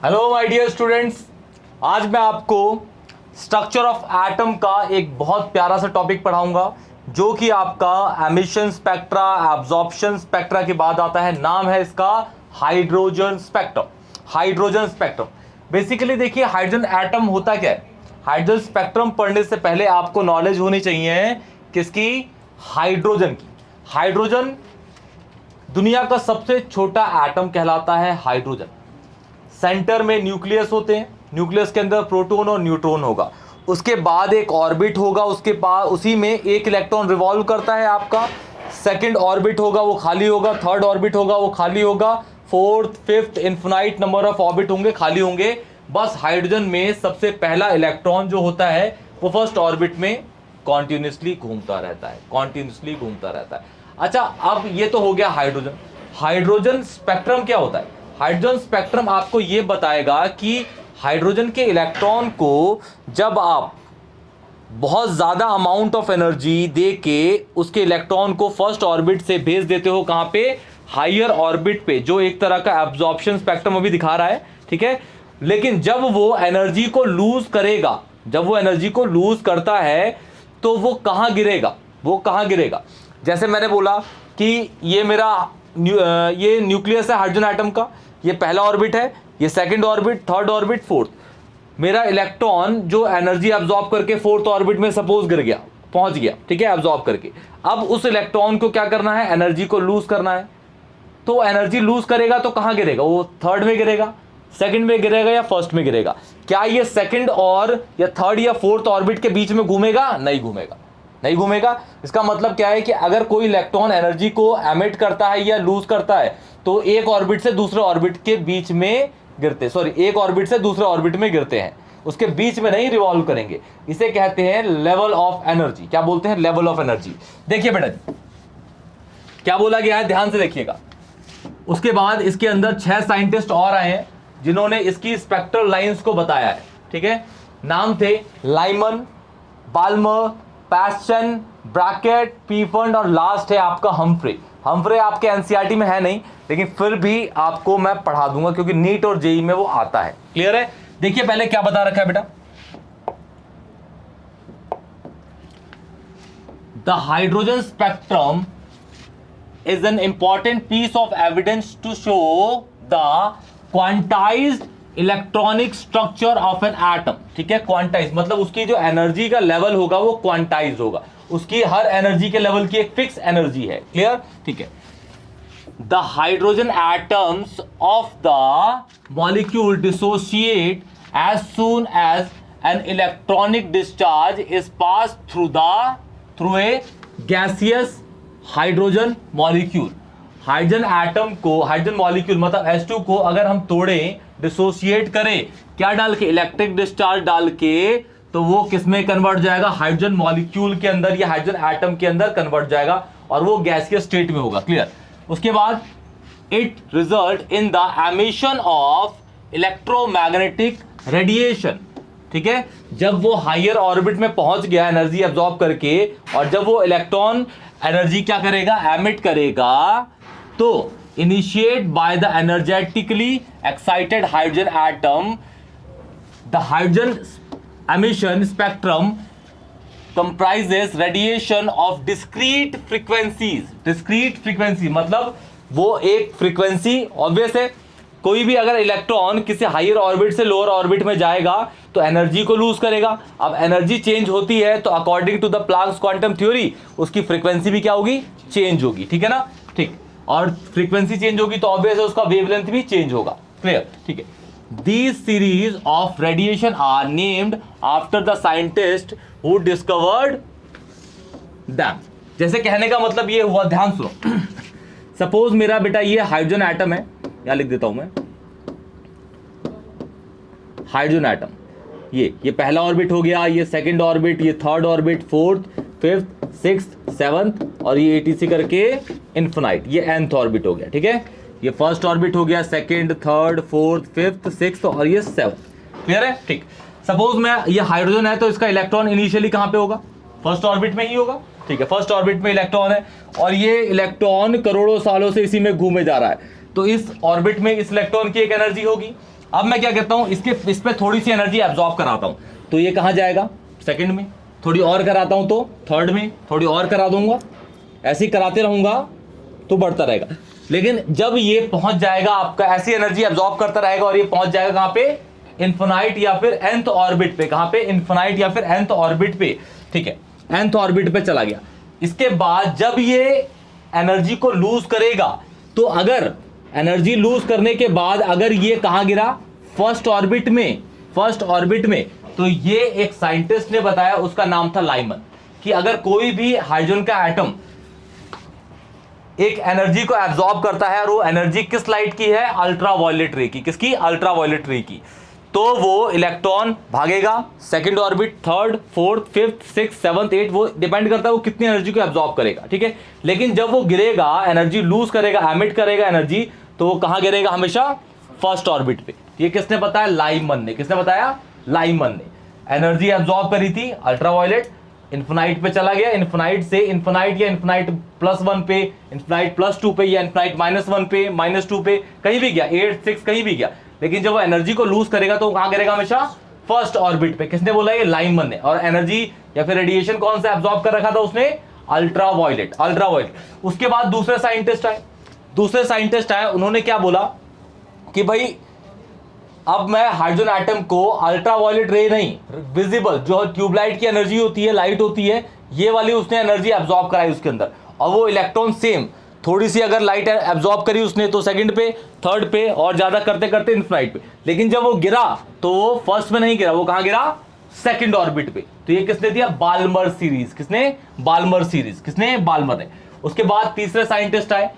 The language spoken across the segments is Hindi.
हेलो माय डियर स्टूडेंट्स, आज मैं आपको स्ट्रक्चर ऑफ एटम का एक बहुत प्यारा सा टॉपिक पढ़ाऊंगा जो कि आपका एमिशन स्पेक्ट्रा, एब्जॉर्प्शन स्पेक्ट्रा के बाद आता है। नाम है इसका hydrogen spectrum. Hydrogen spectrum basically देखिए, हाइड्रोजन एटम होता क्या है। हाइड्रोजन स्पेक्ट्रम पढ़ने से पहले आपको नॉलेज होनी चाहिए किसकी? हाइड्रोजन की। हाइड्रोजन दुनिया का सबसे छोटा एटम कहलाता है हाइड्रोजन। सेंटर में न्यूक्लियस होते हैं, न्यूक्लियस के अंदर प्रोटॉन और न्यूट्रॉन होगा, उसके बाद एक ऑर्बिट होगा, उसके बाद उसी में एक इलेक्ट्रॉन रिवॉल्व करता है आपका। सेकंड ऑर्बिट होगा वो खाली होगा, थर्ड ऑर्बिट होगा वो खाली होगा, fourth fifth infinite number of orbit होंगे, खाली होंगे। बस हाइड्रोजन में सबसे पहला इलेक्ट्रॉन जो होता है वो फर्स्ट ऑर्बिट में कॉन्टिन्यूसली घूमता रहता है, कॉन्टिन्यूसली घूमता रहता है। अच्छा, अब ये तो हो गया हाइड्रोजन। हाइड्रोजन स्पेक्ट्रम क्या होता है? हाइड्रोजन स्पेक्ट्रम आपको यह बताएगा कि हाइड्रोजन के इलेक्ट्रॉन को जब आप बहुत ज्यादा अमाउंट ऑफ एनर्जी दे के उसके इलेक्ट्रॉन को फर्स्ट ऑर्बिट से भेज देते हो, कहां पे? हायर ऑर्बिट पे, जो एक तरह का एब्जॉर्प्शन स्पेक्ट्रम अभी दिखा रहा है, ठीक है। लेकिन जब वो एनर्जी को लूज करेगा, जब वो एनर्जी को लूज करता है तो वो कहां गिरेगा? वो कहां गिरेगा? जैसे मैंने बोला कि ये मेरा ये न्यूक्लियस है हाइड्रोजन एटम का, ये पहला ऑर्बिट है, ये second orbit, third orbit, fourth. मेरा इलेक्ट्रॉन जो एनर्जी एब्जॉर्ब करके फोर्थ ऑर्बिट में सपोज गिर गया, पहुंच गया, ठीक है, एब्जॉर्ब करके। अब उस इलेक्ट्रॉन को क्या करना है? एनर्जी को लूज करना है। तो एनर्जी लूज करेगा तो कहां गिरेगा? वो थर्ड में गिरेगा, सेकंड में गिरेगा या फर्स्ट में गिरेगा? क्या ये सेकंड और या थर्ड या फोर्थ ऑर्बिट के बीच में घूमेगा? नहीं घूमेगा, नहीं घूमेगा। इसका मतलब क्या है कि अगर कोई इलेक्ट्रॉन एनर्जी को एमिट करता है या लूज करता है तो एक ऑर्बिट से दूसरे ऑर्बिट के बीच में गिरते, एक ऑर्बिट से दूसरे ऑर्बिट में गिरते हैं, उसके बीच में नहीं रिवॉल्व करेंगे। इसे कहते हैं लेवल ऑफ एनर्जी। क्या बोलते हैं? Level of energy. देखिए बेटा जी, क्या बोला गया है, ध्यान से देखिएगा। उसके बाद इसके अंदर 6 साइंटिस्ट और आए हैं जिन्होंने इसकी स्पेक्ट्रल लाइंस को बताया है, ठीक है। नाम थे Lyman, Balmer, Paschen, Brackett, Pfund और लास्ट है आपका हम्फ्रे। हम्फ्रे आपके एनसीईआरटी में है नहीं, लेकिन फिर भी आपको मैं पढ़ा दूंगा क्योंकि नीट और जेई में वो आता है। क्लियर है? देखिए पहले क्या बता रखा है बेटा। The hydrogen spectrum is an important piece of evidence to show the quantized electronic structure of an atom. ठीक है, क्वांटाइज मतलब उसकी जो एनर्जी का लेवल होगा वो क्वांटाइज होगा, उसकी हर एनर्जी के लेवल की एक फिक्स एनर्जी है। क्लियर? ठीक है। The hydrogen atoms of the molecule dissociate as soon as an electronic discharge is pass through a gaseous hydrogen molecule. Hydrogen atom को, हाइड्रोजन मॉलिक्यूल मतलब H2 को अगर हम तोड़ें, डिसोशिएट करें, क्या डाल के? इलेक्ट्रिक डिस्चार्ज डाल के, तो वो किस में कन्वर्ट जाएगा? हाइड्रोजन मॉलिक्यूल के अंदर या हाइड्रोजन एटम के अंदर कन्वर्ट जाएगा और वो गैसियस स्टेट में होगा। क्लियर? उसके बाद it result in the emission of electromagnetic radiation. ठीक है, जब वो हायर ऑर्बिट में पहुंच गया एनर्जी एब्जॉर्ब करके, और जब वो इलेक्ट्रॉन एनर्जी क्या करेगा? एमिट करेगा, तो initiate by the energetically excited hydrogen atom, the hydrogen emission spectrum comprises radiation of discrete frequencies। discrete frequency मतलब वो एक फ्रीक्वेंसी, ऑब्वियस है, कोई भी अगर इलेक्ट्रॉन किसी हायर ऑर्बिट से लोअर ऑर्बिट में जाएगा तो एनर्जी को लूज करेगा। अब एनर्जी चेंज होती है तो according to the Planck's quantum theory उसकी फ्रीक्वेंसी भी क्या होगी? चेंज होगी। ठीक है ना? ठीक। और फ्रीक्वेंसी चेंज होगी तो ऑब्वियस है उसका वेवलेंथ भी चेंज होगा। क्लियर? ठीक है। These series of radiation are named after the scientist who discovered them। जैसे कहने का मतलब ये हुआ, ध्यान सुनो। सपोज मेरा बेटा ये हाइड्रोजन एटम है, यहां लिख देता हूं मैं, हाइड्रोजन एटम, ये पहला ऑर्बिट हो गया, ये सेकंड ऑर्बिट, ये third orbit, fourth, fifth, sixth, seventh और ये एटीसी करके इन्फिनाइट, ये nth ऑर्बिट हो गया। ठीक है, ये फर्स्ट ऑर्बिट हो गया, second, third, fourth, fifth, sixth और ये सेवंथ। क्लियर है? ठीक। सपोज मैं, ये हाइड्रोजन है तो इसका इलेक्ट्रॉन इनिशियली कहां पे होगा? फर्स्ट ऑर्बिट में ही होगा। ठीक है, फर्स्ट ऑर्बिट में इलेक्ट्रॉन है और ये इलेक्ट्रॉन करोड़ों सालों से इसी में घूमे जा रहा है, तो इस ऑर्बिट में इस इलेक्ट्रॉन की एक एनर्जी होगी। अब मैं क्या करता हूं, इस पे थोड़ी सी एनर्जी एब्जॉर्ब कराता हूं, तो ये कहां जाएगा, सेकंड में। थोड़ी और कराता हूं तो थर्ड में, थोड़ी और करा दूंगा, ऐसे ही कराते रहूंगा तो बढ़ता रहेगा। लेकिन जब ये पहुंच जाएगा आपका, ऐसी एनर्जी एब्जॉर्ब करता रहेगा और ये पहुंच जाएगा कहां पे, इन्फिनाइट या फिर nth ऑर्बिट पे। कहां पे, इन्फिनाइट या फिर nth ऑर्बिट पे, ठीक है, nth ऑर्बिट पे चला गया। इसके बाद जब ये एनर्जी को लूज करेगा, तो अगर एनर्जी लूज करने के बाद अगर ये कहां गिरा, फर्स्ट ऑर्बिट में, फर्स्ट ऑर्बिट में, तो ये एक साइंटिस्ट ने बताया, उसका नाम था लाइमन, कि अगर कोई भी हाइड्रोजन का एटम एक एनर्जी को एब्जॉर्ब करता है और वो एनर्जी किस लाइट की है, अल्ट्रावायलेट रे की। किसकी, अल्ट्रावायलेट रे की। तो वो इलेक्ट्रॉन भागेगा second orbit, third, fourth, fifth, six, seventh, eight, वो डिपेंड करता है वो कितनी एनर्जी को एब्जॉर्ब करेगा, ठीक है। लेकिन जब वो गिरेगा, एनर्जी लूज करेगा, एमिट करेगा एनर्जी, तो वो कहां गिरेगा, हमेशा फर्स्ट ऑर्बिट पे। ये किसने बताया, लाइमन ने। किसने बताया, लाइमन ने। एनर्जी एब्जॉर्ब करी थी अल्ट्रावायलेट, इन्फिनाइट पे चला गया, इन्फिनाइट से इन्फिनाइट या इन्फिनाइट +1 पे, इन्फिनाइट +2 पे, या इन्फिनाइट -1 पे, -2 पे, कहीं भी गया, 8, 6 कहीं भी गया। लेकिन जब वो एनर्जी को लूज करेगा तो कहां गिरेगा, हमेशा फर्स्ट ऑर्बिट पे। किसने बोला, ये लाइमन ने। और एनर्जी या फिर रेडिएशन कौन सा एब्जॉर्ब कर रखा था उसने, अल्ट्रावायलेट, अल्ट्रावायलेट। उसके बाद दूसरे साइंटिस्ट आए, उन्होंने क्या बोला कि भाई अब मैं हाइड्रोजन एटम को अल्ट्रावायलेट रे नहीं, विजिबल जो ट्यूबलाइट की एनर्जी होती है, लाइट होती है, ये वाली उसने एनर्जी एब्जॉर्ब कराई उसके अंदर। और वो इलेक्ट्रॉन सेम, थोड़ी सी अगर लाइट एब्जॉर्ब करी उसने तो सेकंड पे, थर्ड पे, और ज्यादा करते करते इन्फिनाइट पे। लेकिन जब वो गिरा तो वो फर्स्ट में नहीं गिरा, वो कहां गिरा, सेकंड ऑर्बिट पे। तो ये किसने दिया, बाल्मर सीरीज। किसने, बाल्मर सीरीज। किसने, बाल्मर ने। उसके बाद तीसरे साइंटिस्ट आए,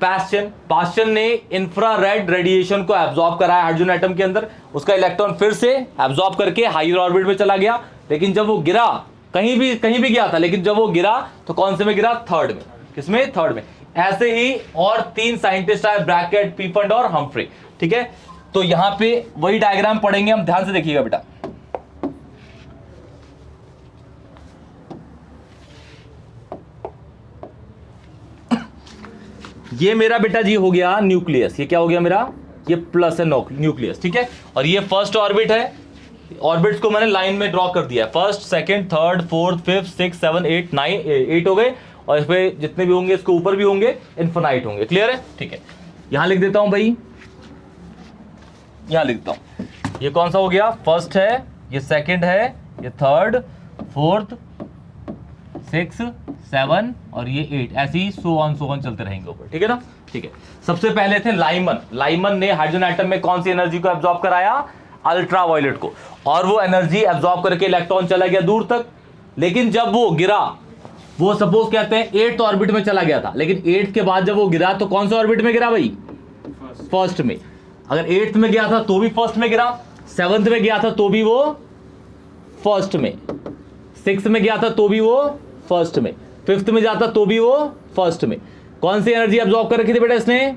पास्चन ने इंफ्रारेड रेडिएशन को एब्जॉर्ब कराया हाइड्रोजन एटम के अंदर। उसका इलेक्ट्रॉन फिर से एब्जॉर्ब करके हायर ऑर्बिट में चला गया। लेकिन जब वो गिरा, कहीं भी गया था, लेकिन जब वो गिरा तो कौन से में गिरा, थर्ड में। किसमें, थर्ड में। ऐसे ही और 3 साइंटिस्ट आए, ब्रैकेट, पीफंड और हम्फ्री, ठीक है। तो यहां पे वही डायग्राम पढ़ेंगे हम, ध्यान से देखिएगा बेटा। ये मेरा बेटा जी हो गया न्यूक्लियस। ये क्या हो गया मेरा, ये प्लस है न्यूक्लियस, ठीक है। और ये फर्स्ट ऑर्बिट है, ऑर्बिट्स को मैंने लाइन में ड्रॉ कर दिया है, first, second, third, fourth, fifth, 6, 7, 8, 9, 8 हो गए। और इस पे जितने भी होंगे इसके ऊपर भी होंगे, इन्फिनाइट होंगे। क्लियर है, ठीक है। यहां लिख देता हूं भाई, यहां लिख देता हूं, ये कौन सा हो गया, फर्स्ट है, ये सेकंड है, ये थर्ड, फोर्थ, 6, 7 और ये 8, ऐसे ही सो ऑन चलते रहेंगे ऊपर, ठीक है ना, ठीक है। सबसे पहले थे लाइमन ने हाइड्रोजन एटम में कौन सी एनर्जी को एब्जॉर्ब कराया, अल्ट्रावायलेट को। और वो एनर्जी एब्जॉर्ब करके इलेक्ट्रॉन चला गया दूर तक। लेकिन जब वो गिरा, वो सपोज कहते हैं 8th ऑर्बिट में चला गया था, लेकिन 8th के बाद जब वो गिरा तो कौन सा ऑर्बिट में गिरा भाई, फर्स्ट में। अगर 8th में गया था तो भी फर्स्ट में गिरा, 7th में गया था तो भी वो फर्स्ट में, 6th में गया था तो भी वो फर्स्ट में, 5th में जाता तो भी वो फर्स्ट में। कौन सी एनर्जी एब्जॉर्ब कर रखी थी बेटा इसने,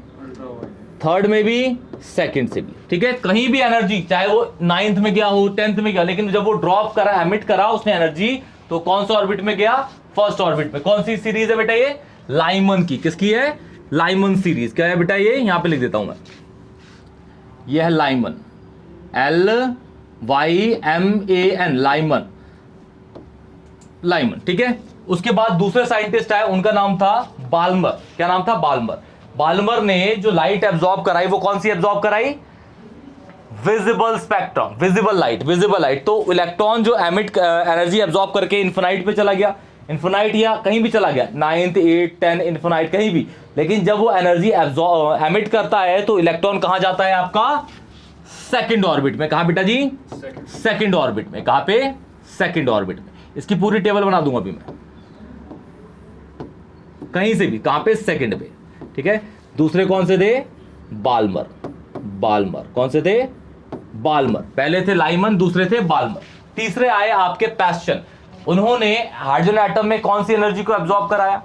थर्ड में भी, सेकंड से भी, ठीक है। कहीं भी एनर्जी, चाहे वो 9th में गया हो, 10th में गया, लेकिन जब वो ड्रॉप करा, एमिट करा उसने एनर्जी, तो कौन सा ऑर्बिट में गया, फर्स्ट ऑर्बिट में। कौन सी सीरीज है बेटा ये, लाइमन की। किसकी है, लाइमन सीरीज। क्या है बेटा ये, यहां पे लिख देता हूं मैं, ये है लाइमन, LYMAN, लाइमन, ठीक है। उसके बाद दूसरे साइंटिस्ट आए, उनका नाम था बाल्मर। क्या नाम था, बाल्मर ने जो लाइट एब्जॉर्ब कराई, वो कौन सी एब्जॉर्ब कराई, विजिबल स्पेक्ट्रम, विजिबल लाइट। तो इलेक्ट्रॉन जो एमिट एनर्जी एब्जॉर्ब करके इन्फिनाइट पे चला गया, इन्फिनाइट या कहीं भी चला गया, 9th, 8, 10, इन्फिनाइट कहीं भी। लेकिन जब वो एनर्जी एमिट करता है तो इलेक्ट्रॉन कहां जाता है आपका, सेकंड ऑर्बिट में। कहां बेटा जी, सेकंड ऑर्बिट में। कहां पे, सेकंड ऑर्बिट में। इसकी पूरी टेबल बना दूंगा अभी मैं, कहीं से भी, कहां पे, सेकंड पे, ठीक है। दूसरे कौन से थे, बाल्मर। कौन से थे, बाल्मर। पहले थे लाइमन, दूसरे थे बाल्मर। तीसरे आए आपके पास्चन। उन्होंने हाइड्रोजन एटम में कौन सी एनर्जी को एब्जॉर्ब कराया,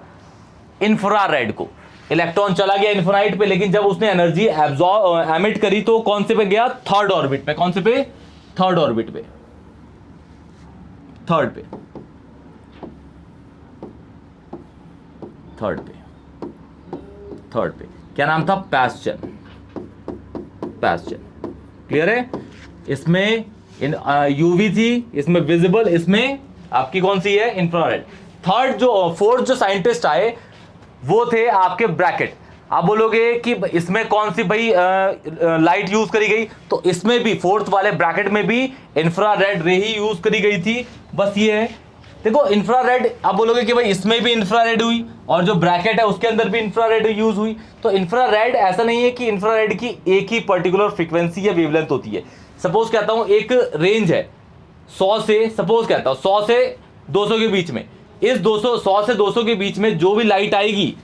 इंफ्रारेड को। इलेक्ट्रॉन चला गया इन्फिनाइट पे, लेकिन जब उसने एनर्जी एब्जॉर्ब एमिट करी तो कौन से पे गया, थर्ड ऑर्बिट पे। कौन से पे, थर्ड ऑर्बिट पे, थर्ड पे, थर्ड पे, थर्ड पे। क्या नाम था, पास्चन। क्लियर है? इसमें यूवी थी, इसमें विजिबल, इसमें आपकी कौन सी है? इंफ्रारेड। फोर्थ जो साइंटिस्ट आए वो थे आपके ब्रैकेट। आप बोलोगे कि इसमें कौन सी भाई लाइट यूज करी गई, तो इसमें भी फोर्थ वाले ब्रैकेट में भी इंफ्रारेड रे ही यूज करी गई थी। बस ये है, देखो इंफ्रारेड, आप बोलोगे कि भाई इसमें भी इंफ्रारेड हुई और जो ब्रैकेट है उसके अंदर भी इंफ्रारेड यूज हुई। तो इंफ्रारेड ऐसा नहीं है कि इंफ्रारेड की एक ही पर्टिकुलर फ्रीक्वेंसी या वेवलेंथ होती है। सपोज कहता हूं एक रेंज है 100 से, सपोज कहता हूं 100 से 200 के बीच में, इस 100 से 200 के बीच में जो भी लाइट आएगी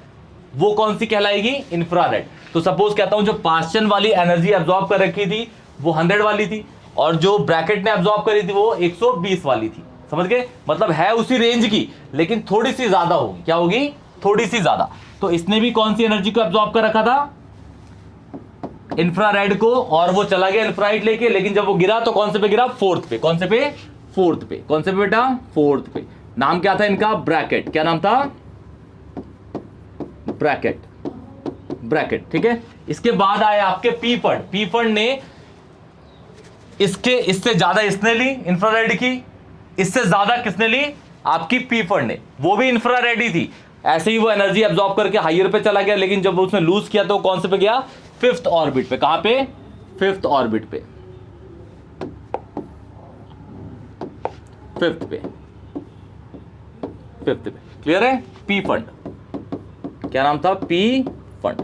वो कौन सी कहलाएगी? इंफ्रारेड। तो सपोज कहता हूं जो पास्चन वाली एनर्जी एब्जॉर्ब कर रखी थी वो 100 वाली थी और जो ब्रैकेट ने एब्जॉर्ब करी थी वो 120 वाली थी। समझ गए? मतलब है उसी रेंज की लेकिन थोड़ी सी ज्यादा होगी। क्या होगी? थोड़ी सी ज्यादा। तो इसने भी कौन सी एनर्जी को एब्जॉर्ब कर रखा था? इंफ्रारेड को, और वो चला गया इंफ्रारेड लेके, लेकिन जब वो गिरा तो कौन से पे गिरा? फोर्थ पे। कौन से पे? फोर्थ पे। कौन से पे बेटा? फोर्थ पे। नाम क्या था इनका? ब्रैकेट। क्या नाम था? ब्रैकेट। ब्रैकेट, ठीक है। इसके बाद आए आपके पीफर्ड। पीफर्ड ने इससे ज्यादा इसने ली इंफ्रारेड की, इससे ज्यादा किसने ली? आपकी पीफर्ड ने, वो भी इंफ्रारेड ही थी। ऐसे ही वो एनर्जी एब्जॉर्ब करके हायर पे चला गया, लेकिन जब उसने लूज किया तो कौन से पे गया? फिफ्थ ऑर्बिट पे। कहां पे? फिफ्थ ऑर्बिट पे। फिफ्थ पे। फिफ्थ पे। क्लियर है? P fund. क्या नाम था? P fund.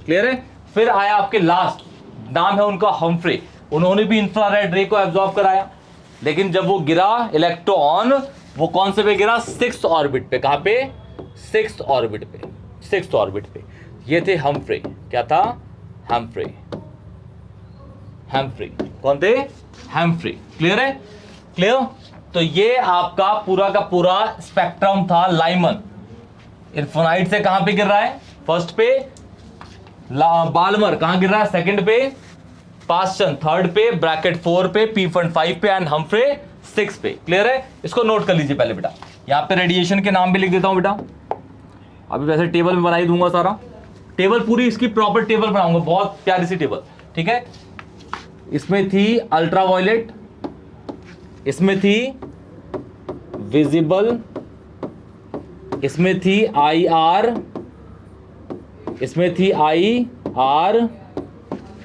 क्लियर है? फिर आया आपके लास्ट, नाम है उनका हम्फ्रे। उन्होंने भी इंफ्रारेड रे को एब्जॉर्ब कराया, लेकिन जब वो गिरा इलेक्ट्रॉन, वो कौन से पे गिरा? सिक्स्थ ऑर्बिट पे। कहां पे? सिक्स्थ ऑर्बिट पे। सिक्स्थ ऑर्बिट पे। ये थे हम्फ्रे। क्या था? हम्फ्रे। हम्फ्रे कौन थे? हम्फ्रे। क्लियर है? क्लियर? तो ये आपका पूरा का पूरा स्पेक्ट्रम था लाइमन। इन्फिनाइट से कहां पे गिर रहा है? फर्स्ट पे। बाल्मर कहां गिर रहा है? सेकंड पे। पास्चन थर्ड पे, ब्रैकेट 4 पे, पीफंड 5 पे एंड हम्फ्रे 6 पे। क्लियर है? इसको नोट कर लीजिए पहले बेटा। यहां पे रेडिएशन के नाम भी लिख देता हूं बेटा। अभी वैसे टेबल में बना ही दूंगा सारा टेबल, पूरी इसकी प्रॉपर टेबल बनाऊंगा, बहुत प्यारी सी टेबल। ठीक है? इसमें थी अल्ट्रावायलेट, इसमें थी विजिबल, इसमें थी IR, इसमें थी IR,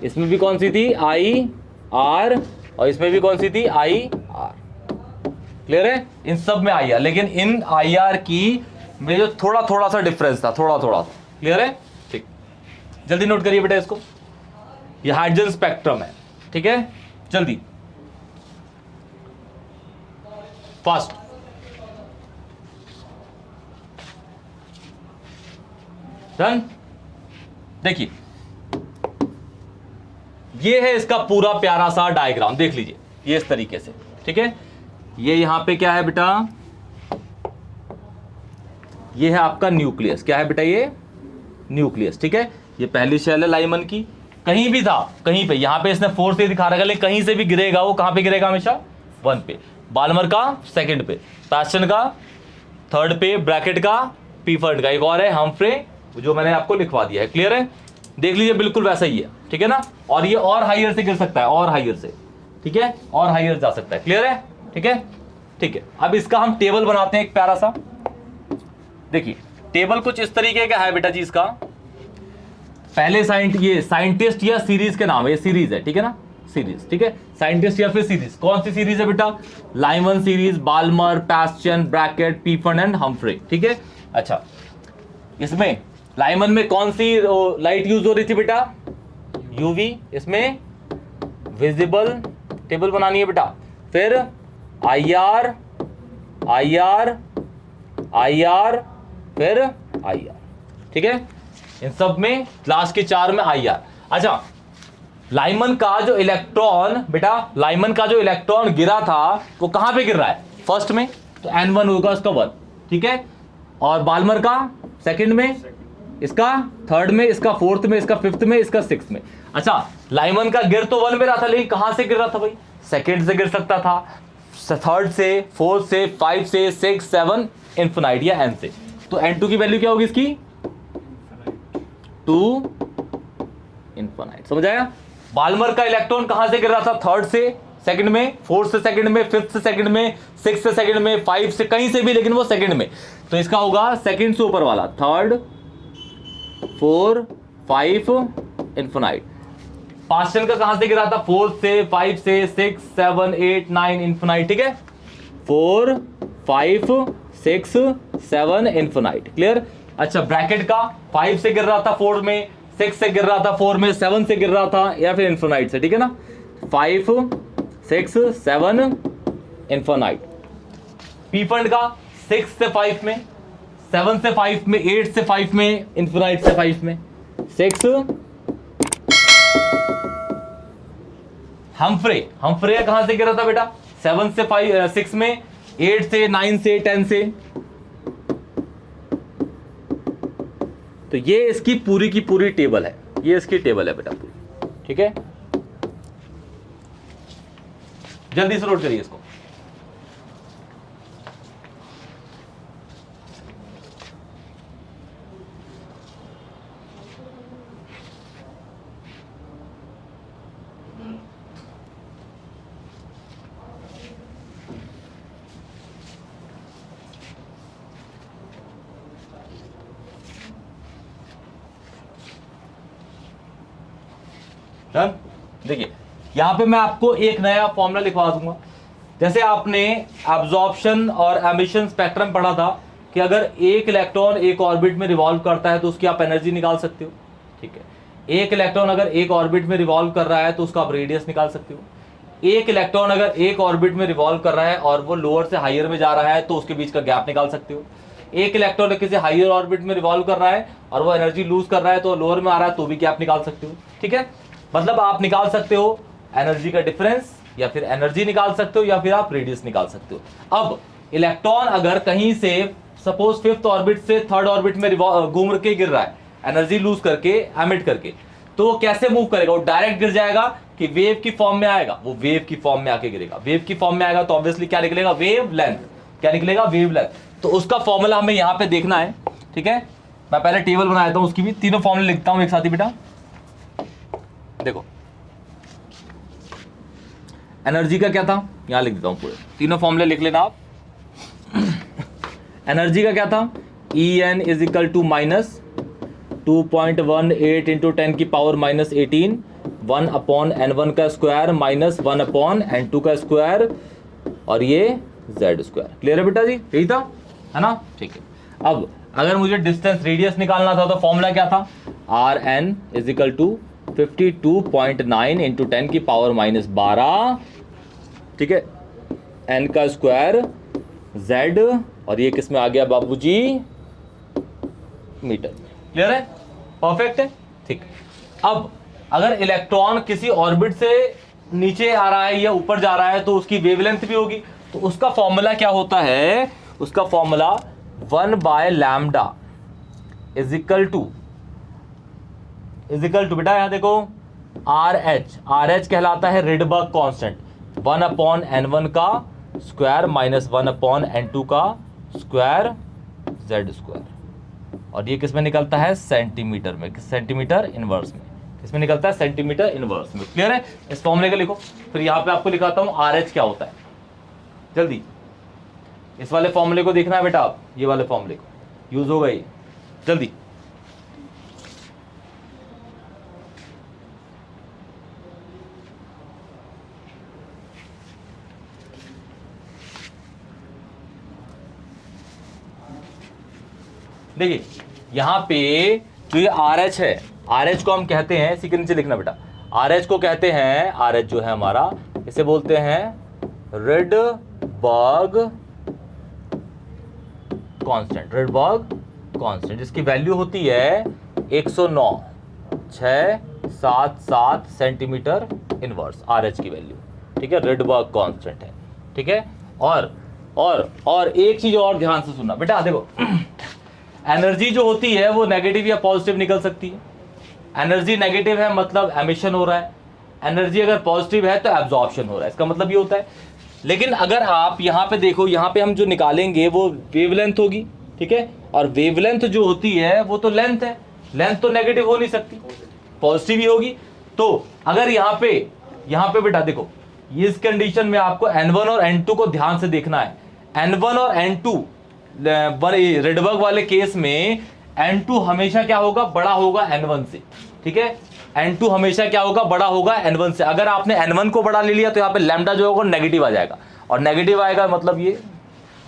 इसमें भी कौन सी थी? IR, और इसमें भी कौन सी थी? IR। क्लियर है? इन सब में IR, लेकिन इन IR की में जो थोड़ा सा डिफरेंस था, थोड़ा सा। क्लियर है? ठीक, जल्दी नोट करिए बेटा इसको। ये हाइड्रोजन स्पेक्ट्रम है। ठीक है? जल्दी फास्ट। डन? देखिए ये है इसका पूरा प्यारा सा डायग्राम, देख लीजिए ये इस तरीके से। ठीक है? ये यहां पे क्या है बेटा? ये है आपका न्यूक्लियस। क्या है बेटा? ये न्यूक्लियस। ठीक है? ये पहली शेल है लाइमन की। कहीं भी था, कहीं पे, यहां पे इसने 4 से दिखा रखा, लेकिन कहीं से भी गिरेगा वो कहां पे गिरेगा? हमेशा 1 पे। बाल्मर का सेकंड पे, पास्चन का थर्ड पे, ब्रैकेट का, पीफर्ड का, एक और है हम्फ्रे जो मैंने आपको लिखवा दिया है। क्लियर है? देख लीजिए बिल्कुल वैसा ही है। ठीक है ना? और ये और हाइयर से गिर सकता है, और हाइयर से। ठीक है? और हाइयर जा सकता है। क्लियर है? ठीक है? ठीक है, अब इसका हम टेबल बनाते हैं एक प्यारा सा। देखिए टेबल कुछ इस तरीके का है बेटा जी। इसका पहले ये साइंटिस्ट या सीरीज के नाम है, ये सीरीज है। ठीक है ना? सीरीज। ठीक है? साइंटिस्ट या फिर सीरीज। कौन सी सीरीज है बेटा? Lyman series, Balmer, Paschen, Brackett, Pfund and Humphrey. ठीक है? अच्छा, इसमें लाइमन में कौन सी लाइट यूज हो रही थी बेटा? यूवी। इसमें विजिबल, टेबल बनानी है बेटा। फिर IR, फिर IR। ठीक है? इन सब में लास्ट के 4 में IR। अच्छा, लाइमन का जो इलेक्ट्रॉन बेटा, लाइमन का जो इलेक्ट्रॉन गिरा था वो कहां पे गिर रहा है? फर्स्ट में, तो N1 होगा उसका 1। ठीक है? और बाल्मर का सेकंड में, इसका थर्ड में, इसका फोर्थ में, इसका फिफ्थ में, इसका सिक्स्थ में। अच्छा, लाइमन का गिर तो 1 में रहा था, लेकिन कहां से गिर रहा था भाई? सेकंड से गिर सकता था, थर्ड से, फोर्थ से, 5 से, 6, 7, इन्फिनाइट या N से। तो N2 की वैल्यू क्या होगी इसकी? 2 इन्फिनाइट। समझ आया? बाल्मर का इलेक्ट्रॉन कहां से गिर रहा था? थर्ड से सेकंड में, फोर्थ से सेकंड में, फिफ्थ से सेकंड में, सिक्स से सेकंड में, फाइव से, कहीं से भी, लेकिन वो सेकंड में। तो इसका होगा सेकंड से ऊपर वाला, third, four, five, infinite. Paschen का कहां से गिरा था? फोर्थ से, फाइव से, six, seven, eight, nine, infinite. ठीक है, 4, 5, 6, 7, इन्फिनाइट। क्लियर? अच्छा, ब्रैकेट का 5 से गिर रहा था 4 में, 6 से गिर रहा था 4 में, 7 से गिर रहा था, या फिर इन्फिनाइट से। ठीक है ना, 5, 6, 7, इन्फिनाइट। पी फंड का 6 से 5 में, 7 से 5 में, 8 से 5 में, इन्फिनाइट से 5 में। 6 हम्फ्रे कहां से गिरा था बेटा? 7 से 5, 6 में, 8 से, 9 से, 10 से। तो ये इसकी पूरी की पूरी टेबल है, ये इसकी टेबल है बेटा पूरी। ठीक है, जल्दी से नोट करिए इसको। डन? देखिए, यहां पे मैं आपको एक नया फॉर्मूला लिखवा दूंगा। जैसे आपने एब्जॉर्प्शन और एमिशन स्पेक्ट्रम पढ़ा था कि अगर एक इलेक्ट्रॉन एक ऑर्बिट में रिवॉल्व करता है तो उसकी आप एनर्जी निकाल सकते हो। ठीक है, एक इलेक्ट्रॉन अगर एक ऑर्बिट में रिवॉल्व कर रहा है तो उसका आप रेडियस निकाल सकते हो। एक इलेक्ट्रॉन अगर एक ऑर्बिट में रिवॉल्व कर रहा है और वो लोअर से हायर में जा रहा है तो उसके बीच का गैप निकाल सकते हो। एक इलेक्ट्रॉन किसी हायर ऑर्बिट में रिवॉल्व कर रहा है और वो एनर्जी लूज कर रहा है तो लोअर में आ रहा है तो भी गैप निकाल सकते हो। ठीक है, मतलब आप निकाल सकते हो एनर्जी का डिफरेंस, या फिर एनर्जी निकाल सकते हो, या फिर आप रेडियस निकाल सकते हो। अब इलेक्ट्रॉन अगर कहीं से सपोज फिफ्थ ऑर्बिट से थर्ड ऑर्बिट में घूम के गिर रहा है एनर्जी लूज करके, एमिट करके, तो वो कैसे मूव करेगा? वो डायरेक्ट गिर जाएगा कि वेव की फॉर्म में आएगा? वो वेव की फॉर्म में आके गिरेगा। वेव की फॉर्म में आएगा तो ऑब्वियसली क्या निकलेगा? Wave length. क्या निकलेगा? Wave length. तो उसका फॉर्मूला हमें यहां पे देखना है। ठीक है, मैं पहले टेबल बना देता हूं उसकी भी, तीनों फॉर्मूले लिखता हूं एक साथ ही बेटा। देखो, एनर्जी का क्या था? यहां लिख देता हूं, पूरे तीनों फॉर्मूले लिख लेना आप। एनर्जी का क्या था? En is equal to minus 2.18 into 10 की पावर माइनस 18, 1 अपॉन n1 का स्क्वायर माइनस 1 अपॉन n2 का स्क्वायर, और ये z स्क्वायर। क्लियर है बेटा जी? यही था, है ना? ठीक है, अब अगर मुझे डिस्टेंस रेडियस निकालना था तो फॉर्मूला क्या था? Rn is equal to 52.9 into 10 की पावर माइनस 12, ठीक है, n का स्क्वायर, z, और ये किस में आ गया बाबूजी? मीटर में। क्लियर है? परफेक्ट है। ठीक, अब अगर इलेक्ट्रॉन किसी ऑर्बिट से नीचे आ रहा है या ऊपर जा रहा है तो उसकी वेवलेंथ भी होगी। तो उसका फॉर्मूला क्या होता है? उसका फॉर्मूला 1/λ इज इक्वल टू बेटा यहां देखो RH कहलाता है रिडबर्ग कांस्टेंट, 1 अपॉन n1 का स्क्वायर माइनस 1 अपॉन n2 का स्क्वायर, z स्क्वायर, और ये किस में निकलता है? सेंटीमीटर में, सेंटीमीटर इनवर्स में। किस में निकलता है? सेंटीमीटर इनवर्स में। क्लियर है? इस फॉर्मूले को लिखो, फिर यहां पे आपको लिखाता हूं RH क्या होता है। जल्दी इस वाले फॉर्मूले को देखना है बेटा आप, ये वाले फॉर्मूले को यूज होगा ये, जल्दी। देखिए यहां पे जो ये RH है, RH को हम कहते हैं, इसी के नीचे लिखना बेटा, RH को कहते हैं, RH जो है हमारा, इसे बोलते हैं रिडबर्ग कांस्टेंट। रिडबर्ग कांस्टेंट जिसकी वैल्यू होती है 109.677 सेंटीमीटर इनवर्स, RH की वैल्यू। ठीक है, रिडबर्ग कांस्टेंट है। ठीक है, और एक चीज और ध्यान से सुनना बेटा, देखो एनर्जी जो होती है वो नेगेटिव या पॉजिटिव निकल सकती है। एनर्जी नेगेटिव है मतलब एमिशन हो रहा है, एनर्जी अगर पॉजिटिव है तो एब्जॉर्प्शन हो रहा है, इसका मतलब ये होता है। लेकिन अगर आप यहाँ पे देखो, यहाँ पे हम जो निकालेंगे वो वेवलेंथ होगी। ठीक है, और वेवलेंथ जो होती है वो तो लेंथ है, लेंथ तो नेगेटिव हो नहीं सकती, पॉजिटिव ही होगी। तो अगर यहाँ पे बेटा देखो, इस कंडीशन में आपको N1 और N2 को ध्यान से देखना है। N1 और N2 रेडबर्ग वाले केस में N2 हमेशा क्या होगा, बड़ा होगा N1 से, ठीक है। N2 हमेशा क्या होगा, बड़ा होगा N1 से। अगर आपने N1 को बड़ा ले लिया तो यहाँ पे लैम्डा जो होगा नेगेटिव आ जाएगा, और नेगेटिव आएगा मतलब ये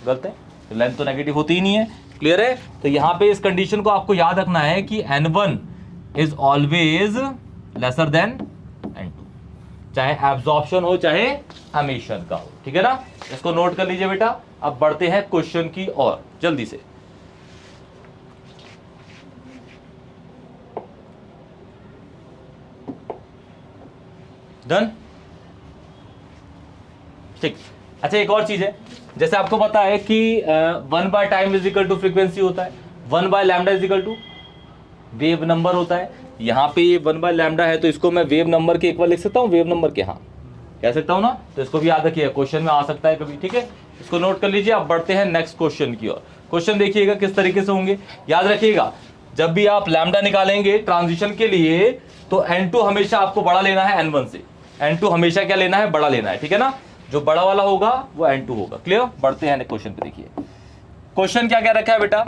गलत है, लेंथ तो नेगेटिव होती ही नहीं है। क्लियर है। तो यहाँ पे इस कंडीशन को आपको याद रखना है कि N1 is always lesser than N2, चाहे एब्जॉर्प्शन हो चाहे एमिशन का हो, ठीक है ना। इसको नोट कर लीजिए बेटा। अब बढ़ते हैं क्वेश्चन की ओर जल्दी से। डन, ठीक। अच्छा, एक और चीज है, जैसे आपको पता है कि 1 by time is equal to frequency होता है, 1 by lambda is equal to wave number होता है। यहाँ पे ये 1 बाय लैम्डा है तो इसको मैं वेव नंबर के इक्वल लिख सकता हूँ, वेव नंबर के, हाँ कह सकता हूँ ना। तो इसको भी याद रखिए, क्वेश्चन में आ सकता है कभी, ठीक है। इसको नोट कर लीजिए। अब बढ़ते हैं नेक्स्ट क्वेश्चन की ओर। क्वेश्चन देखिएगा किस तरीके से होंगे, याद रखिएगा। जब भी आप लैम्डा निकालेंगे ट्रांजिशन के लिए तो N2 हमेशा आपको बड़ा लेना है N1 से। N2 हमेशा क्या लेना है, बड़ा लेना है, ठीक है ना। जो बड़ा वाला होगा वो N2 होगा। क्लियर। बढ़ते हैं क्वेश्चन पे। देखिए क्वेश्चन क्या क्या रखा है बेटा।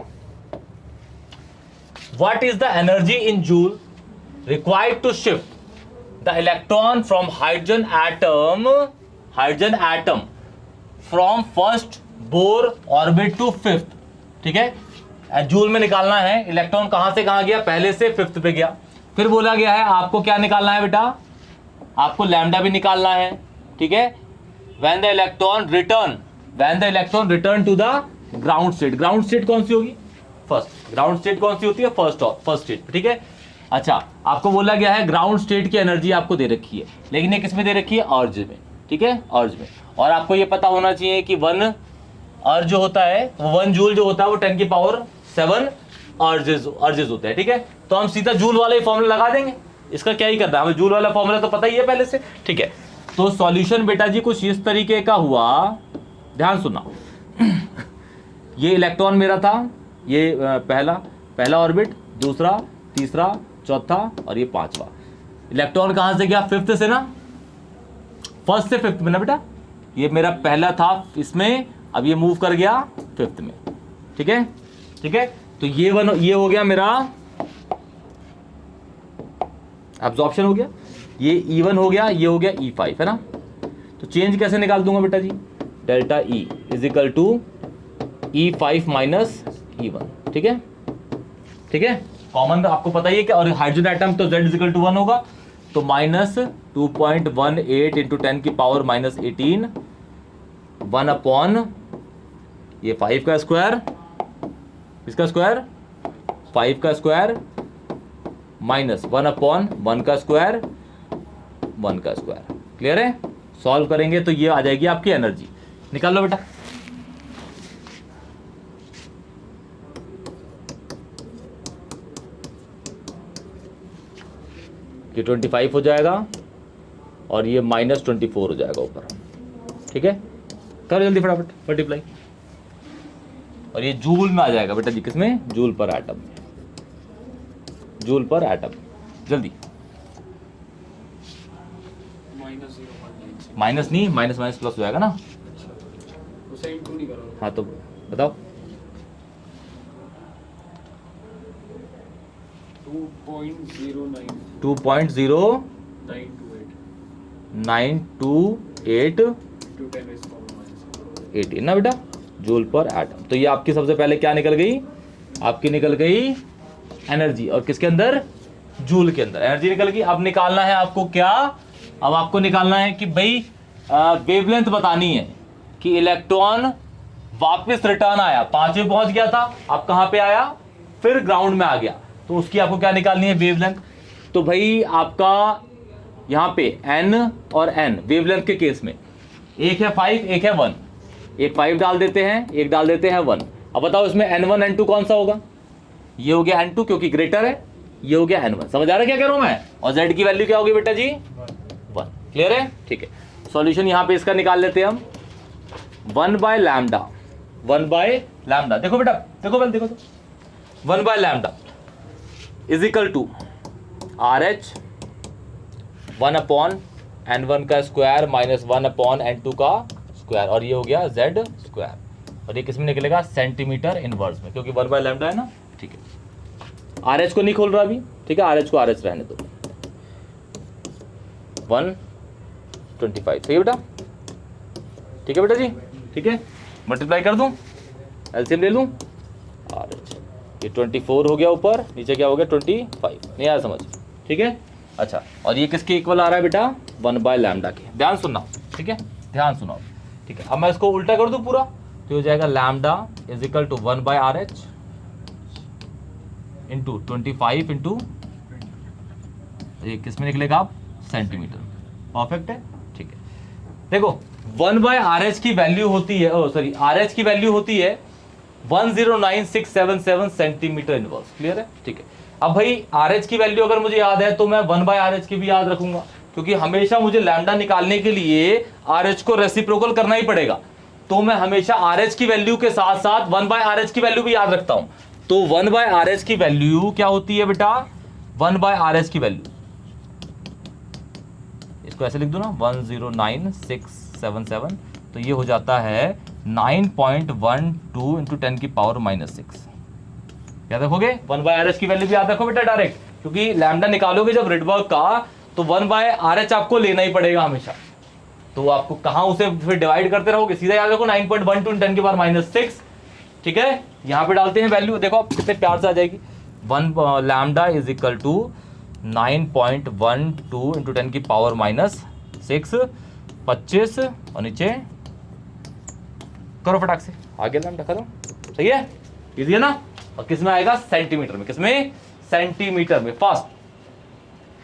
What is the energy in joule required to shift the electron from hydrogen atom from first Bohr orbit to fifth, ठीक है। जूल में निकालना है इलेक्ट्रॉन कहां से कहां गया, पहले से फिफ्थ पे गया। फिर बोला गया है आपको क्या निकालना है बेटा, आपको लैम्डा भी निकालना है, ठीक है। when the electron return to the ground state कौन सी होगी, फर्स्ट। ग्राउंड स्टेट कौन सी होती है, फर्स्ट स्टेट, ठीक है। अच्छा, आपको बोला गया है ग्राउंड स्टेट की एनर्जी आपको दे रखी है, लेकिन ये किसमें दे रखी है, अर्ज में, ठीक है, अर्ज में। और आपको ये पता होना चाहिए कि 1 अर्ज जो होता है, 1 जूल जो होता है वो 10⁻7 अर्जेस होते हैं, ठीक है। तो हम सीधा जूल वाला ही फॉर्मूला लगा देंगे, इसका क्या ही करना है, हमें जूल वाला फॉर्मूला तो पता ही है पहले से, ठीक है। तो सॉल्यूशन बेटा जी कुछ इस तरीके का हुआ, ध्यान सुनना। ये इलेक्ट्रॉन मेरा था, ये पहला ऑर्बिट, दूसरा, तीसरा, चौथा और ये पांचवा। इलेक्ट्रॉन कहां से गया, फिफ्थ से ना, फर्स्ट से फिफ्थ में ना बेटा। ये मेरा पहला था इसमें, अब ये मूव कर गया फिफ्थ में, ठीक है, ठीक है। तो ये हो गया मेरा एब्जॉर्प्शन हो गया, ये E1 हो गया, ये हो गया E5, है ना। तो चेंज कैसे निकाल दूंगा बेटा जी, delta E is equal to E5 minus E1, ठीक है, ठीक है। कॉमन आपको पता ही है कि, और हाइड्रोजन एटम तो Z इज इक्वल टू 1 होगा, तो माइनस 2.18 इंटू 10⁻⁻18 1 अपॉन ये 5 का स्क्वायर, इसका स्क्वायर 5 का स्क्वायर माइनस 1 अपॉन 1 का स्क्वायर 1 का स्क्वायर। क्लियर है। सॉल्व करेंगे तो ये आ जाएगी आपकी एनर्जी। निकाल लो बेटा। ये 25 हो जाएगा और ये -24 हो जाएगा ऊपर, ठीक है। करो जल्दी फटाफट मल्टीप्लाई, और ये जूल में आ जाएगा बेटा जी, किसमें, जूल पर एटम, जूल पर एटम। जल्दी, माइनस नहीं, माइनस माइनस प्लस हो जाएगा ना। हाँ तो बताओ, 2.0928 ना बेटा, जूल पर एटम। तो ये आपकी सबसे पहले क्या निकल गई, आपकी निकल गई एनर्जी, और किसके अंदर, जूल के अंदर एनर्जी निकल गई। अब निकालना है आपको क्या, अब आपको निकालना है कि भाई वेवलेंथ बतानी है कि इलेक्ट्रॉन वापस रिटर्न आया, 5 में पहुंच गया था, अब कहां पे आया, फिर ग्राउंड में आ गया, तो उसकी आपको क्या निकालनी है, वेवलेंथ। तो भाई आपका यहाँ पे n और n वेवलेंथ के केस में, एक है 5 एक है 1, एक 5 डाल देते हैं, एक डाल देते हैं 1। अब बताओ इसमें n1 n2 कौन सा होगा, ये हो गया n2 क्योंकि ग्रेटर है, ये हो गया n1। समझ आ रहा है क्या कह रहा हूं मैं। और z की वैल्यू क्या होगी बेटा जी, 1। क्लियर है, ठीक है। सॉल्यूशन यहां पे इसका निकाल लेते हैं हम, 1 बाय लैम्डा, 1 बाय लैम्डा। देखो बेटा, देखो पहले देखो तो, 1 by lambda is equal to RH 1/n1 का स्क्वायर माइनस 1/n2 का स्क्वायर, और ये हो गया z स्क्वायर, और ये किस में निकलेगा, सेंटीमीटर इनवर्स में, क्योंकि 1/λ है ना। ठीक है, RH को नहीं खोल रहा अभी, ठीक है, RH को RH रहने दो। 125 सही है बेटा, ठीक है बेटा जी, ठीक है, मल्टीप्लाई कर दूं, एलसीएम ले लूं, RH ये 24 हो गया ऊपर, नीचे क्या हो गया 25, नहीं आया समझ, ठीक है। अच्छा, और ये किसके इक्वल आ रहा है बेटा, 1/λ के, ध्यान सुनना, ठीक है, ध्यान सुनाओ, ठीक है। अब मैं इसको उल्टा कर दूं पूरा, तो हो जाएगा lambda is equal to 1/RH into 25 into, ये किस में निकलेगा आप, सेंटीमीटर, परफेक्ट है, ठीक है। देखो 1/RH की वैल्यू होती है, सॉरी RH की वैल्यू होती है 109677 सेंटीमीटर इनवर्स, क्लियर है, ठीक है। अब भाई RH की वैल्यू अगर मुझे याद है तो मैं 1/RH की भी याद रखूंगा, क्योंकि हमेशा मुझे लैम्डा निकालने के लिए RH को रेसिप्रोकल करना ही पड़ेगा, तो मैं हमेशा RH की वैल्यू के साथ साथ 1/RH की वैल्यू भी याद रखता हूं। तो 1/RH की वैल्यू क्या होती है बेटा, 1/RH की वैल्यू, इसको ऐसे लिख दो ना, 109677, तो ये हो जाता है 9.12 इंटू 10 की पावर -6। याद रखोगे, 1/RH की वैल्यू भी याद रखो बेटा डायरेक्ट, क्योंकि लैम्डा निकालोगे जब रिडबर्ग का, तो 1/RH आपको लेना ही पड़ेगा हमेशा, तो आपको कहां उसे फिर डिवाइड करते रहोगे, सीधा याद रखो 9.12 इंटू 10 की पावर -6, ठीक है। यहां पे डालते हैं वैल्यू, देखो आप कितने प्यार से आ जाएगी, 1 lambda is equal to 9.12 into 10 की पावर -6, 25, और नीचे करो फटाक से, आगे लैम्डा खत्म, सही है, इजी है ना। और किस में आएगा, सेंटीमीटर में, किसमें, सेंटीमीटर में। फास्ट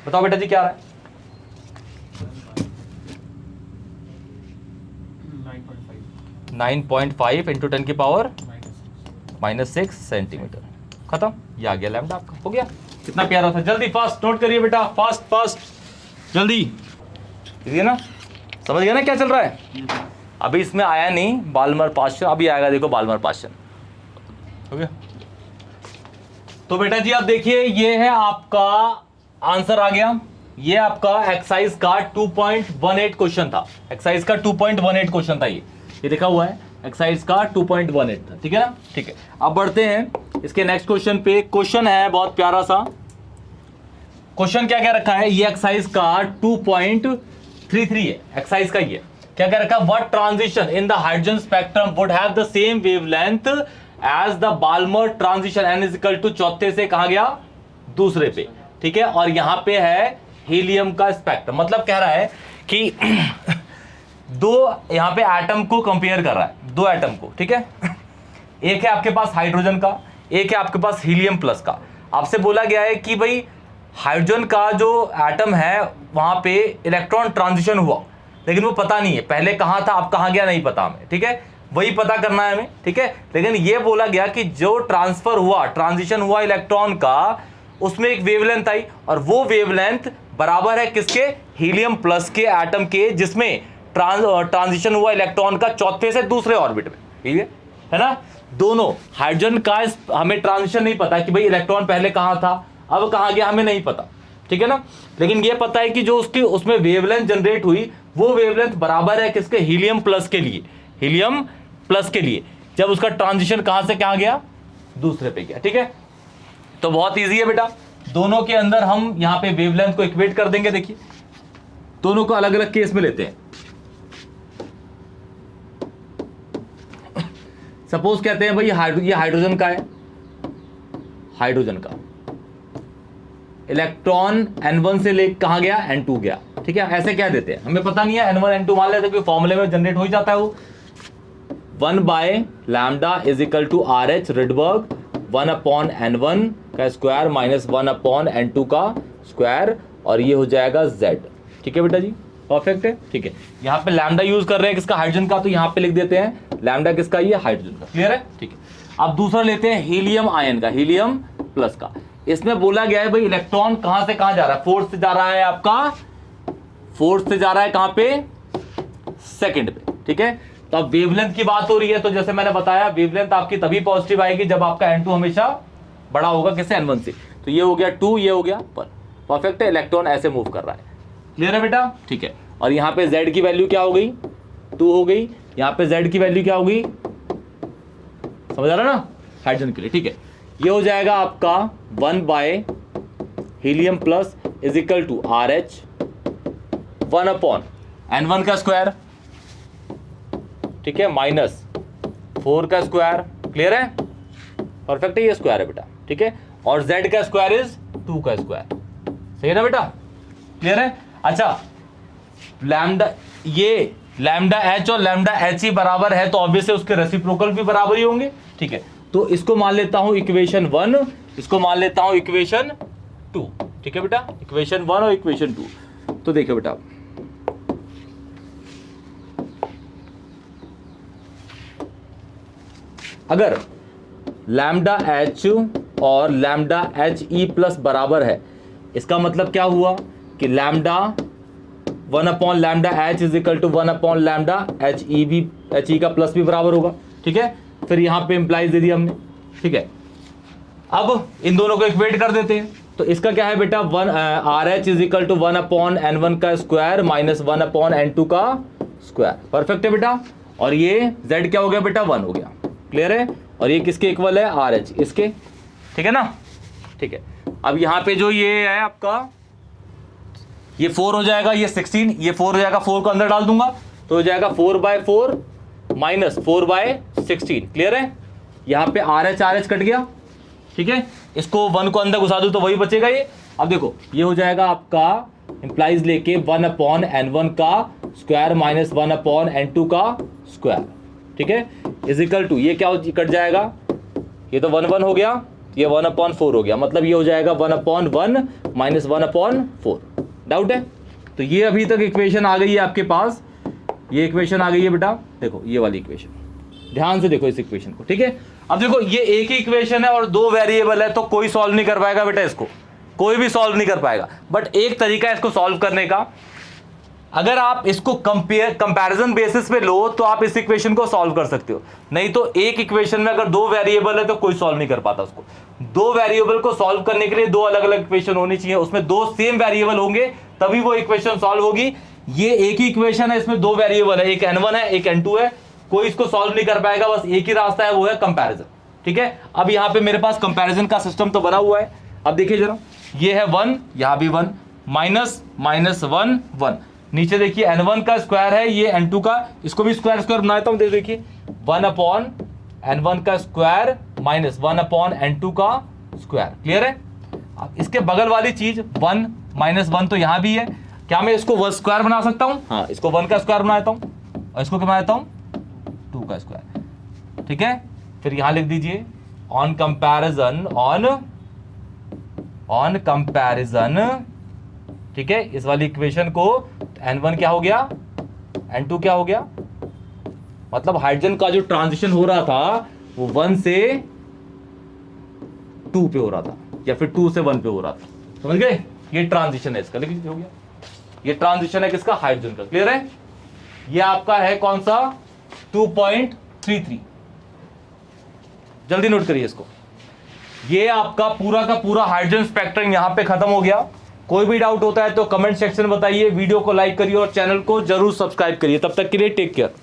बताओ बेटा जी क्या आ रहा है, 9.5 इंटू 10 की पावर -6 सेंटीमीटर, खत्म, ये आ गया लैम्डा आपका, हो गया, कितना प्यारा था। जल्दी फास्ट नोट करिए बेटा, फास्ट फास्ट जल्दी, इजी है ना, समझ गया ना क्या चल रहा है। अभी इसमें आया नहीं बाल्मर पास्चर, अभी आएगा, देखो बाल्मर पास्चर, हो गया। तो बेटा जी आप देखिए, ये है आपका आंसर आ गया, ये आपका एक्सरसाइज का 2.18 क्वेश्चन था, एक्सरसाइज का 2.18 क्वेश्चन था, ये लिखा हुआ है, एक्सरसाइज का 2.18 था, ठीक है ना, ठीक है। अब बढ़ते हैं इसके नेक्स्ट क्वेश्चन पे। क्वेश्चन है बहुत प्यारा सा, क्वेश्चन क्या क्या रखा है, ये एक्सरसाइज का 2.33 है, एक्सरसाइज का ये क्या क्या रखा, what transition in the hydrogen spectrum would have the same wavelength as the Balmer transition, n is equal to चौथे से कहा गया दूसरे पे, ठीक है। और यहां पे है हीलियम का स्पेक्ट्रम, मतलब कह रहा है कि दो यहां पे एटम को कंपेयर कर रहा है, दो एटम को, ठीक है। एक है आपके पास हाइड्रोजन का, एक है आपके पास हीलियम प्लस का। आपसे बोला गया है कि भाई हाइड्रोजन का जो एटम है वहां पे इलेक्ट्रॉन ट्रांजिशन हुआ, लेकिन वो पता नहीं है पहले कहां था, अब कहां गया नहीं पता हमें, ठीक है, वही पता करना है हमें, ठीक है। लेकिन ये बोला गया कि जो ट्रांसफर हुआ, ट्रांजिशन हुआ इलेक्ट्रॉन का, उसमें एक वेवलेंथ आई, और वो वेवलेंथ बराबर है किसके, हीलियम प्लस के एटम के, जिसमें ट्रांजिशन हुआ इलेक्ट्रॉन का चौथे से दूसरे ऑर्बिट में, ठीक है ना। दोनों हाइड्रोजन का हमें ट्रांजिशन नहीं पता कि भाई इलेक्ट्रॉन पहले कहां था, अब कहां गया, हमें नहीं पता, ठीक है ना। लेकिन ये पता है कि जो उसकी उसमें वेवलेंथ जनरेट हुई, वो वेवलेंथ बराबर है किसके, हीलियम प्लस के लिए, हीलियम प्लस के लिए, जब उसका ट्रांजिशन कहां से कहां गया, दूसरे पे गया, ठीक है। तो बहुत इजी है बेटा, दोनों के अंदर हम यहां पे वेवलेंथ को इक्वेट कर देंगे। देखिए दोनों को अलग अलग केस में लेते हैं। सपोज कहते हैं भाई ये हाइड्रोजन का है, हाइड्रोजन का इलेक्ट्रॉन n1 से ले कहां गया, n2 गया, ठीक है। ऐसे क्या देते हैं, हमें पता नहीं है, n1 n2 मान लेते हैं, फॉर्मूले में जनरेट हो ही जाता है वो, 1/λ is equal to RH Rydberg 1/n1 का स्क्वायर माइनस 1/n2 का स्क्वायर, और ये हो जाएगा Z, ठीक है बेटा जी, परफेक्ट है, ठीक है। यहाँ पे लैम्डा यूज कर रहे हैं किसका, हाइड्रोजन का, तो यहाँ पे लिख देते हैं लैम्डा किसका, ये हाइड्रोजन का, क्लियर है, ठीक है। अब दूसरा लेते हैं हीलियम आयन का, हीलियम प्लस का। इसमें बोला गया है भाई इलेक्ट्रॉन कहां से कहां जा रहा है, फोर्थ से जा रहा है आपका, फोर्थ से जा रहा है कहां पे, सेकंड पे, ठीक है। तो अब वेवलेंथ की बात हो रही है, तो जैसे मैंने बताया वेवलेंथ आपकी तभी पॉजिटिव आएगी जब आपका n2 हमेशा बड़ा होगा किससे, n1 से। तो ये हो गया 2, ये हो गया 1, परफेक्ट है। इलेक्ट्रॉन ऐसे मूव कर रहा है, क्लियर है बेटा? ठीक है, और यहाँ पे z की वैल्यू क्या हो गई? 2 हो गई। यहाँ पे z की वैल्यू क्या होगी? समझ आ रहा ना हाइड्रोजन के लिए? ठीक है, ये हो जाएगा आपका 1 by helium plus is equal to RH 1 upon N1 का स्क्वायर, ठीक है, माइनस 4 का स्क्वायर। क्लियर है? परफेक्ट है, ये स्क्वायर है बेटा, ठीक है, और z का स्क्वायर इज 2 का स्क्वायर। सही है ना बेटा? क्लियर है? अच्छा, लैम्डा, ये लैम्डा h और लैम्डा h ही बराबर है तो ऑब्वियसली उसके रेसिप्रोकल भी बराबर ही होंगे। ठीक है, तो इसको मान लेता हूं इक्वेशन 1, इसको मान लेता हूं इक्वेशन 2। ठीक है बेटा, इक्वेशन 1 और इक्वेशन 2। तो देखिए बेटा, अगर लैम्डा h और लैम्डा h e प्लस बराबर है, इसका मतलब क्या हुआ कि lambda 1 upon lambda h is equal to 1 upon lambda h e भी, h e का प्लस भी बराबर होगा। ठीक है, फिर यहां पे इंप्लाइज दे दिया हमने। ठीक है, अब इन दोनों को इक्वेट कर देते हैं। तो इसका क्या है बेटा, RH is equal to 1 upon N1 का स्क्वायर माइनस 1 अपॉन N2 का स्क्वायर। परफेक्ट है बेटा, और ये Z क्या हो गया बेटा, 1 हो गया। क्लियर है? और ये किसके इक्वल है, RH इसके। ठीक है ना? ठीक है, अब यहाँ पे जो ये है आपका, ये 4 हो जाएगा, ये 16, ये 4 हो जाएगा, 4 को अंदर डाल दूंगा तो हो जाएगा 4/4 माइनस 4/16। क्लियर है? यहाँ पे RH कट गया। ठीक है, इसको 1 को अंदर घुसा दूं तो वही बचेगा ये। अब देखो, ये हो जाएगा आपका इंप्लाइज लेके 1 अपॉन N1 का स्क्वायर माइनस 1 अपॉन N2 का स्क्वायर। ठीक है, इज इक्वल टू, ये क्या कट जाएगा, ये तो 1 1 हो गया, ये 1/4 हो गया, मतलब ये हो जाएगा 1/1 माइनस 1/4। डाउट है? तो ये अभी तक इक्वेशन आ गई है आपके पास, ये इक्वेशन आ गई है बेटा। देखो ये वाली इक्वेशन, ध्यान से देखो इस इक्वेशन को। ठीक है, अब देखो ये एक ही इक्वेशन है और 2 वेरिएबल है, तो कोई सॉल्व नहीं कर पाएगा बेटा, इसको कोई भी सॉल्व नहीं कर पाएगा। बट एक तरीका है इसको सॉल्व करने का, अगर आप इसको कंपैरिजन बेसिस पे लो तो आप इस इक्वेशन को सॉल्व कर सकते हो। नहीं तो एक इक्वेशन में अगर 2 वेरिएबल है तो कोई सॉल्व नहीं कर पाता उसको। 2 वेरिएबल को सॉल्व करने के लिए 2 अलग अलग इक्वेशन होनी चाहिए, उसमें 2 सेम वेरिएबल होंगे तभी वो इक्वेशन सॉल्व होगी। ये एक ही इक्वेशन है, इसमें 2 वेरिएबल है, एक N1 है एक N2 है, कोई इसको सॉल्व नहीं कर पाएगा। बस एक ही रास्ता है, वो है कंपैरिजन। ठीक है, अब यहाँ पे मेरे पास कंपैरिजन का सिस्टम तो बना हुआ है। अब देखिए जरा, ये है 1, यहाँ भी 1, माइनस माइनस 1 1, नीचे देखिए N1 का स्क्वायर है, ये N2 का, इसको भी स्क्वायर स्क्वायर बना देता हूं। देखिए 1 अपॉन N1 का स्क्वायर माइनस 1 अपॉन N2 का स्क्वायर। क्लियर है? अब इसके बगल वाली चीज 1 माइनस 1 तो यहां भी है, क्या मैं इसको 1 स्क्वायर बना सकता हूं? हाँ, इसको 1 का स्क्वायर बना देता हूं और इसको क्या बना देता हूं, 2 का स्क्वायर। ठीक है, फिर यहां लिख दीजिए ऑन कंपैरिजन, ऑन कंपैरिजन। ठीक है, इस वाली इक्वेशन को N1 क्या हो गया, N2 क्या हो गया, मतलब हाइड्रोजन का जो ट्रांजिशन हो रहा था वो 1 से 2 पे हो रहा था या फिर 2 से 1 पे हो रहा था। समझ गए? ये ट्रांजिशन है इसका, लेकिन हो गया, ये ट्रांजिशन है किसका, हाइड्रोजन का। क्लियर है? ये आपका है कौन सा, 2.33। जल्दी नोट करिए इसको। ये आपका पूरा का पूरा हाइड्रोजन स्पेक्ट्रम यहां पे खत्म हो गया। कोई भी डाउट होता है तो कमेंट सेक्शन में बताइए, वीडियो को लाइक करिए और चैनल को जरूर सब्सक्राइब करिए। तब तक के लिए टेक केयर।